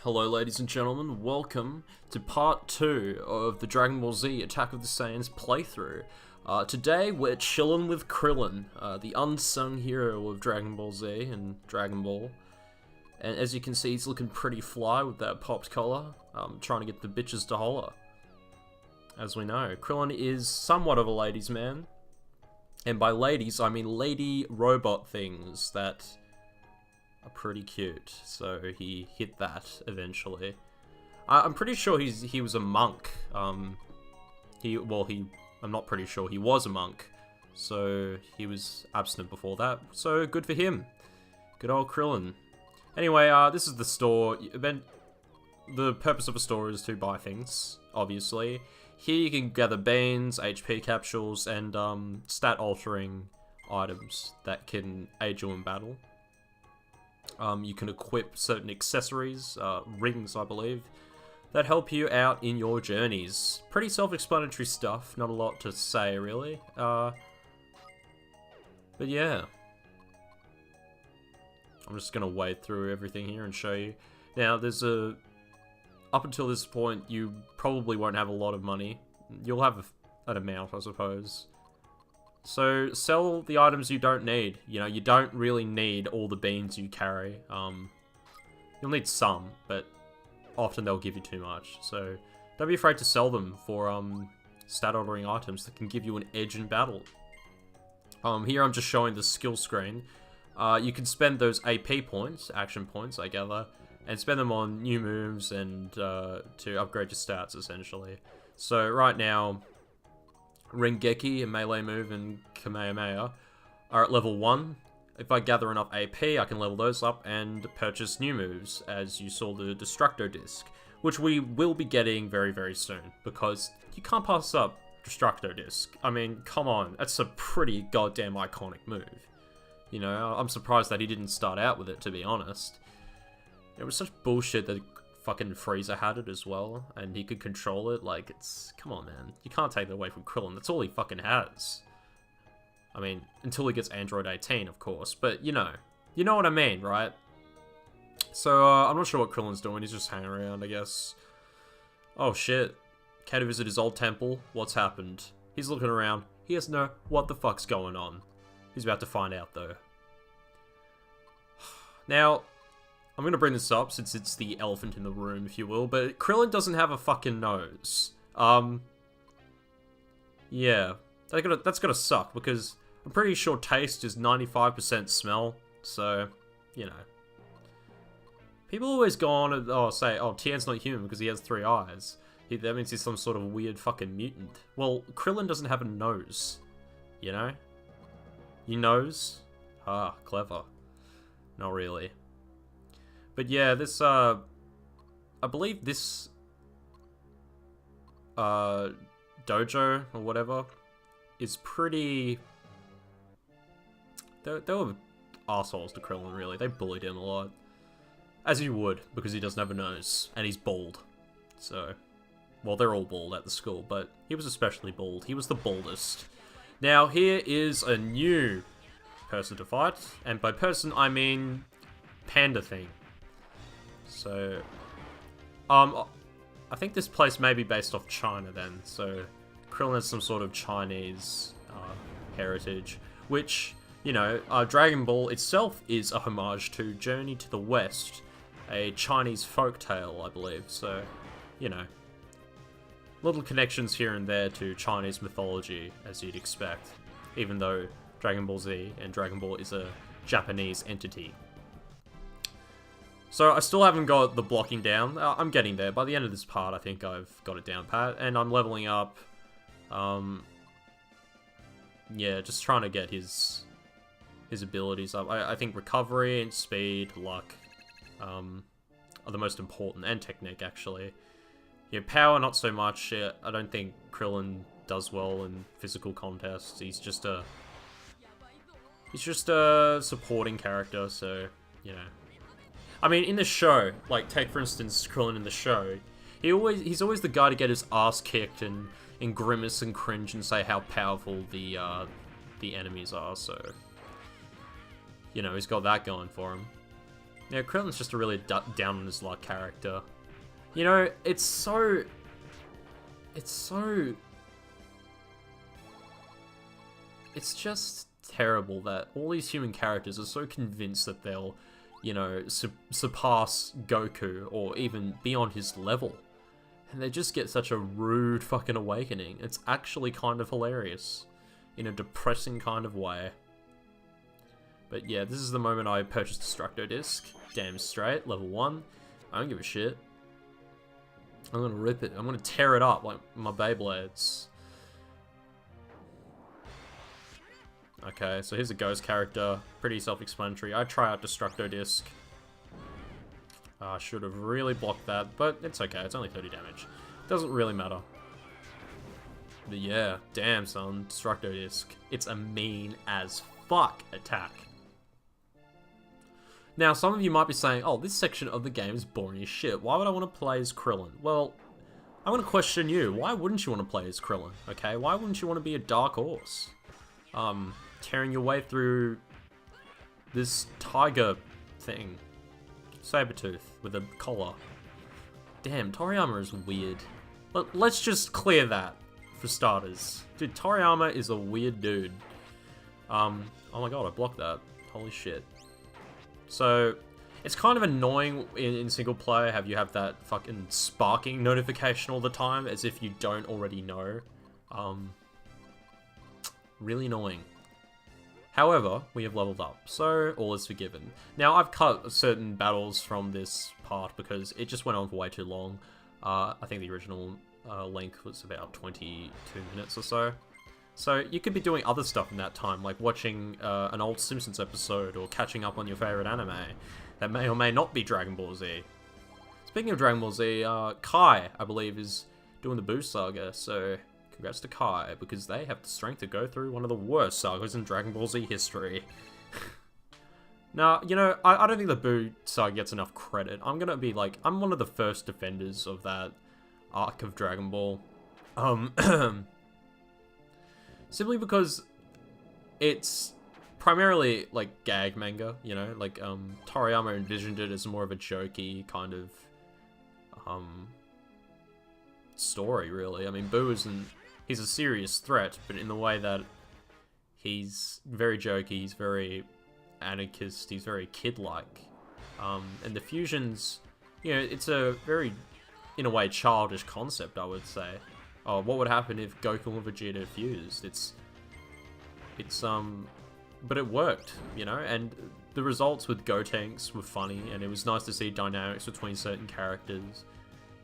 Hello ladies and gentlemen, welcome to part 2 of the Dragon Ball Z Attack of the Saiyans playthrough. Today we're chilling with Krillin, the unsung hero of Dragon Ball Z and Dragon Ball. And as you can see, he's looking pretty fly with that popped collar, trying to get the bitches to holler. As we know, Krillin is somewhat of a ladies' man. And by ladies, I mean lady robot things that are pretty cute, so he hit that eventually. I'm pretty sure he was a monk. I'm not pretty sure, he was a monk, so he was abstinent before that, so good for him. Good old Krillin. Anyway, this is the store. The purpose of a store is to buy things, obviously. Here you can gather beans, HP capsules, and stat-altering items that can aid you in battle. You can equip certain accessories, rings I believe, that help you out in your journeys. Pretty self-explanatory stuff, not a lot to say really. But yeah. I'm just gonna wade through everything here and show you. Now up until this point you probably won't have a lot of money. You'll have an amount, I suppose. So, sell the items you don't need. You know, you don't really need all the beans you carry. You'll need some, but often they'll give you too much. So, don't be afraid to sell them for stat ordering items that can give you an edge in battle. Here I'm just showing the skill screen. You can spend those AP points, action points, I gather, and spend them on new moves and to upgrade your stats, essentially. So, right now, Rengeki, a melee move, and Kamehameha are at level 1. If I gather enough AP, I can level those up and purchase new moves, as you saw the Destructo Disc, which we will be getting very, very soon, because you can't pass up Destructo Disc. I mean, come on, that's a pretty goddamn iconic move. You know, I'm surprised that he didn't start out with it, to be honest. It was such bullshit that fucking Frieza had it as well, and he could control it. Like, come on, man. You can't take that away from Krillin. That's all he fucking has. I mean, until he gets Android 18, of course, but you know what I mean, right? So, I'm not sure what Krillin's doing. He's just hanging around, I guess. Oh, shit. Came to visit his old temple. What's happened? He's looking around. He has no what the fuck's going on. He's about to find out, though. Now, I'm going to bring this up since it's the elephant in the room, if you will, but Krillin doesn't have a fucking nose. Yeah, that's gonna suck, because I'm pretty sure taste is 95% smell, so, you know. People always go on and say, oh, Tien's not human because he has 3 eyes. That means he's some sort of weird fucking mutant. Well, Krillin doesn't have a nose, you know? Your nose? Ah, clever. Not really. But yeah, this, I believe this, dojo, or whatever, is pretty, they were assholes to Krillin, really. They bullied him a lot. As you would, because he doesn't have a nose, and he's bald. So, well, they're all bald at the school, but he was especially bald. He was the baldest. Now, here is a new person to fight, and by person, I mean panda thing. So, I think this place may be based off China then, so Krillin has some sort of Chinese heritage, which, you know, Dragon Ball itself is a homage to Journey to the West, a Chinese folktale, I believe, so, you know, little connections here and there to Chinese mythology, as you'd expect, even though Dragon Ball Z and Dragon Ball is a Japanese entity. So, I still haven't got the blocking down. I'm getting there. By the end of this part, I think I've got it down pat. And I'm leveling up. Yeah, just trying to get his abilities up. I think recovery and speed, luck, are the most important. And technique, actually. Yeah, power, not so much. I don't think Krillin does well in physical contests. He's just a supporting character, so, you know. I mean, in the show, like, take for instance Krillin in the show, he's always the guy to get his ass kicked and grimace and cringe and say how powerful the enemies are, so, you know, he's got that going for him. Yeah, Krillin's just a really down on his luck character. You know, it's so... It's just terrible that all these human characters are so convinced that they'll, you know, surpass Goku or even be on his level. And they just get such a rude fucking awakening. It's actually kind of hilarious. In a depressing kind of way. But yeah, this is the moment I purchased Destructo Disc. Damn straight, level 1. I don't give a shit. I'm gonna rip it. I'm gonna tear it up like my Beyblades. Okay, so here's a ghost character. Pretty self-explanatory. I try out Destructo Disc. I should have really blocked that, but it's okay. It's only 30 damage. Doesn't really matter. But yeah, damn son, Destructo Disc. It's a mean as fuck attack. Now, some of you might be saying, oh, this section of the game is boring as shit. Why would I want to play as Krillin? Well, I'm going to question you. Why wouldn't you want to play as Krillin, okay? Why wouldn't you want to be a dark horse? Tearing your way through this tiger thing. Sabretooth with a collar. Damn, Toriyama is weird. Let's just clear that, for starters. Dude, Toriyama is a weird dude. Oh my god, I blocked that. Holy shit. So, it's kind of annoying in single player, have that fucking sparking notification all the time, as if you don't already know. Really annoying. However, we have leveled up, so all is forgiven. Now, I've cut certain battles from this part because it just went on for way too long. I think the original length was about 22 minutes or so. So you could be doing other stuff in that time, like watching an old Simpsons episode or catching up on your favorite anime that may or may not be Dragon Ball Z. Speaking of Dragon Ball Z, Kai, I believe, is doing the Buu saga, so congrats to Kai, because they have the strength to go through one of the worst sagas in Dragon Ball Z history. Now, you know, I don't think the Buu saga gets enough credit. I'm gonna be like, I'm one of the first defenders of that arc of Dragon Ball. Simply because it's primarily, like, gag manga, you know? Like, Toriyama envisioned it as more of a jokey kind of, story, really. I mean, Buu isn't... He's a serious threat, but in the way that he's very jokey, he's very anarchist, he's very kid-like. And the fusions, you know, it's a very, in a way, childish concept, I would say. Oh, what would happen if Goku and Vegeta fused? But it worked, you know, and the results with Gotenks were funny, and it was nice to see dynamics between certain characters.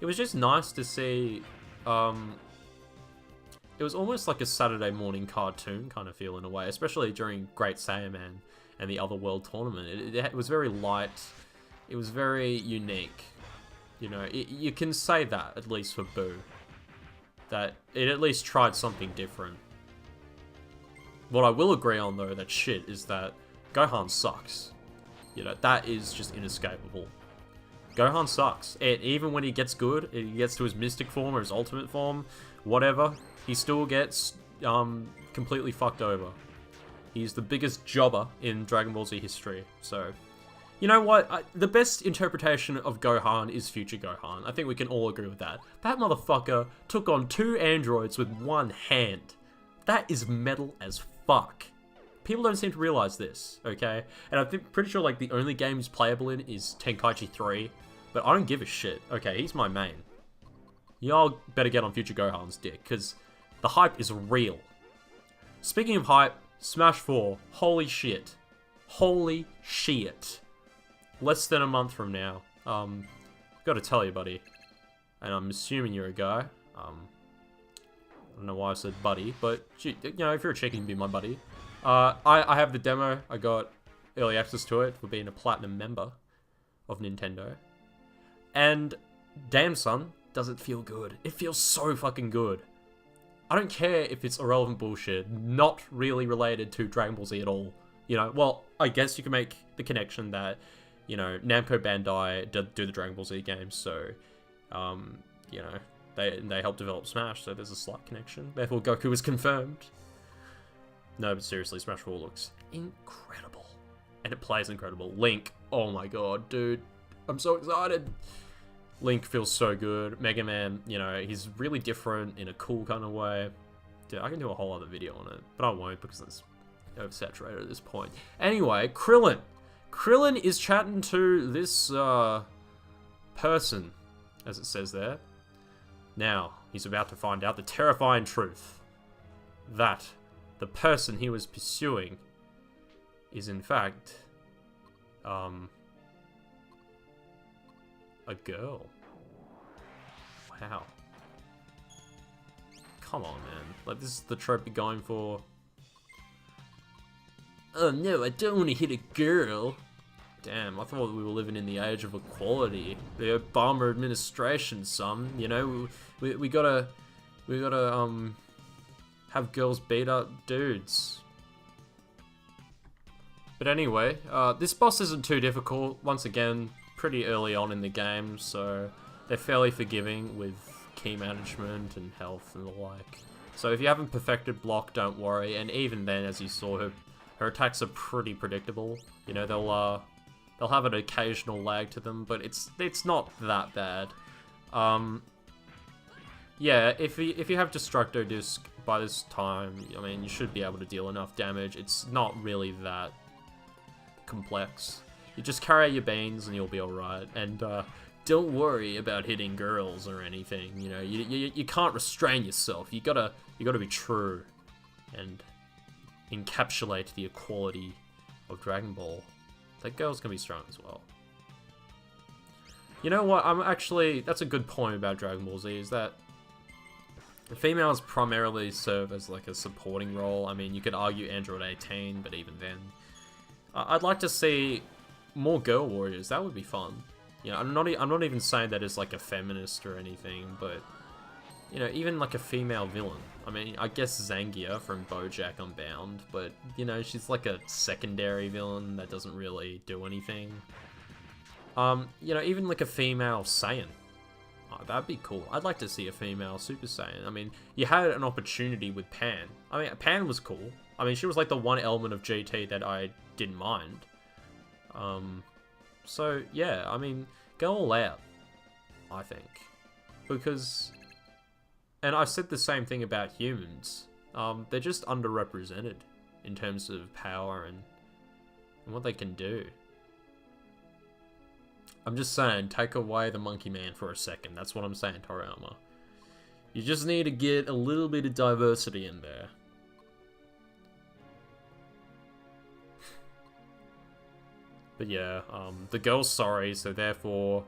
It was just nice to see, it was almost like a Saturday morning cartoon kind of feel in a way, especially during Great Saiyaman and the Otherworld tournament. It was very light, it was very unique, you know, you can say that, at least for Buu. That it at least tried something different. What I will agree on, though, that shit, is that Gohan sucks. You know, that is just inescapable. Gohan sucks. And even when he gets good, he gets to his mystic form or his ultimate form, whatever, he still gets completely fucked over. He's the biggest jobber in Dragon Ball Z history, so... You know what? The best interpretation of Gohan is future Gohan. I think we can all agree with that. That motherfucker took on 2 androids with 1 hand. That is metal as fuck. People don't seem to realize this, okay? And I'm pretty sure, like, the only game he's playable in is Tenkaichi 3. But I don't give a shit. Okay, he's my main. Y'all better get on future Gohan's dick, because the hype is real. Speaking of hype, Smash 4. Holy shit. Holy shit. Less than a month from now. Gotta tell you, buddy. And I'm assuming you're a guy. I don't know why I said buddy, but, you know, if you're a chick, you can be my buddy. I have the demo. I got early access to it for being a platinum member of Nintendo. And, damn son, does it feel good. It feels so fucking good. I don't care if it's irrelevant bullshit, not really related to Dragon Ball Z at all. You know, well, I guess you can make the connection that, you know, Namco Bandai do the Dragon Ball Z games, so, you know, they helped develop Smash, so there's a slight connection. Therefore, Goku is confirmed. No, but seriously, Smash 4 looks incredible. and it plays incredible. Link, oh my god, dude, I'm so excited. Link feels so good. Mega Man, you know, he's really different in a cool kind of way. Dude, I can do a whole other video on it, but I won't because it's oversaturated at this point. Anyway, Krillin. Krillin is chatting to this person, as it says there. Now, he's about to find out the terrifying truth. That the person he was pursuing is in fact a girl. Wow. Come on, man. Like, this is the trope you're going for. Oh no, I don't want to hit a girl. Damn, I thought we were living in the age of equality. The Obama administration, son. You know, we gotta have girls beat up dudes. But anyway, this boss isn't too difficult. Once again, pretty early on in the game, so they're fairly forgiving with key management and health and the like. So if you haven't perfected block, don't worry. And even then, as you saw, her attacks are pretty predictable. You know, they'll have an occasional lag to them, but it's not that bad. Yeah, if you have Destructo Disc by this time, I mean, you should be able to deal enough damage. It's not really that complex. You just carry out your beans and you'll be alright. And don't worry about hitting girls or anything. You know, you can't restrain yourself. You gotta be true and encapsulate the equality of Dragon Ball. That girls can be strong as well. You know what? That's a good point about Dragon Ball Z, is that the females primarily serve as like a supporting role. I mean, you could argue Android 18, but even then, I'd like to see more girl warriors. That would be fun. You know, I'm not even saying that as like a feminist or anything, but you know, even like a female villain. I mean, I guess Zangia from BoJack Unbound, but you know, she's like a secondary villain that doesn't really do anything. You know, even like a female Saiyan. Oh, that'd be cool. I'd like to see a female Super Saiyan. I mean, you had an opportunity with Pan. I mean, Pan was cool. I mean, she was like the one element of GT that I didn't mind. So yeah, I mean, go all out, I think. Because, and I've said the same thing about humans. They're just underrepresented in terms of power and what they can do. I'm just saying, take away the Monkey Man for a second. That's what I'm saying, Toriyama. You just need to get a little bit of diversity in there. But yeah, the girl's sorry, so therefore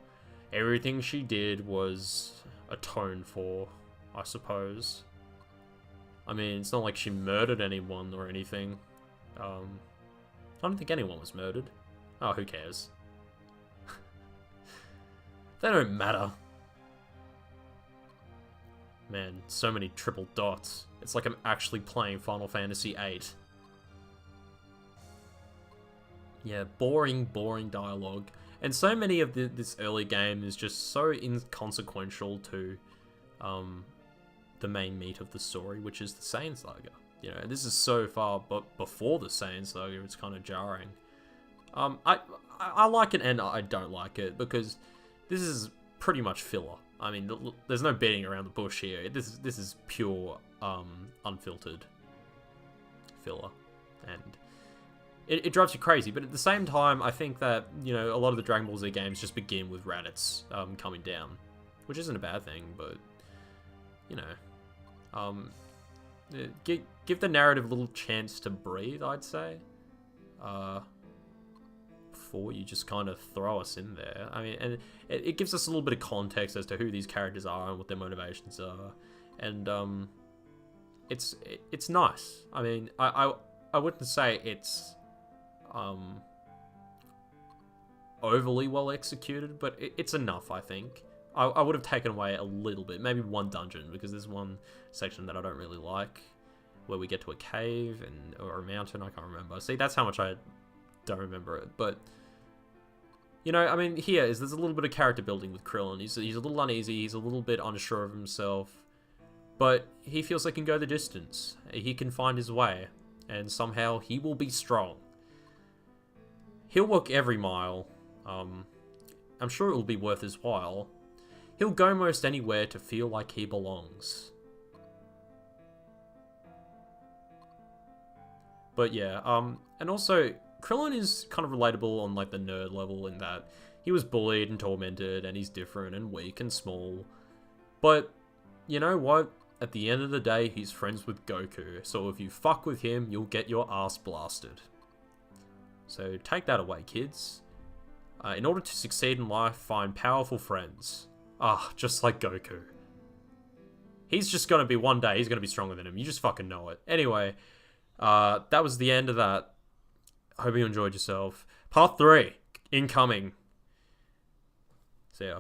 everything she did was atoned for, I suppose. I mean, it's not like she murdered anyone or anything. I don't think anyone was murdered. Oh, who cares? They don't matter. Man, so many triple dots. It's like I'm actually playing Final Fantasy VIII. Yeah, boring dialogue. And so many of this early game is just so inconsequential to the main meat of the story, which is the Saiyan Saga. You know, this is so far but before the Saiyan Saga, it's kind of jarring. I like it and I don't like it, because this is pretty much filler. I mean, there's no beating around the bush here. This is pure, unfiltered filler, and it drives you crazy. But at the same time, I think that, you know, a lot of the Dragon Ball Z games just begin with Raditz coming down, which isn't a bad thing, but you know, give the narrative a little chance to breathe, I'd say. Before you just kind of throw us in there. I mean, and it gives us a little bit of context as to who these characters are and what their motivations are, and it's nice. I mean, I wouldn't say it's overly well executed, but it's enough, I think. I would have taken away a little bit, maybe one dungeon, because there's one section that I don't really like, where we get to a cave or a mountain, I can't remember. See, that's how much I don't remember it, but you know, I mean, there's a little bit of character building with Krillin. He's a little uneasy, he's a little bit unsure of himself, but he feels like he can go the distance. He can find his way, and somehow he will be strong. He'll walk every mile. I'm sure it'll be worth his while. He'll go most anywhere to feel like he belongs. But yeah, and also, Krillin is kind of relatable on like the nerd level in that he was bullied and tormented and he's different and weak and small. But, you know what? At the end of the day, he's friends with Goku, so if you fuck with him, you'll get your ass blasted. So take that away, kids. In order to succeed in life, find powerful friends. Just like Goku. He's just gonna be, one day, he's gonna be stronger than him. You just fucking know it. Anyway, that was the end of that. I hope you enjoyed yourself. Part 3, incoming. See ya.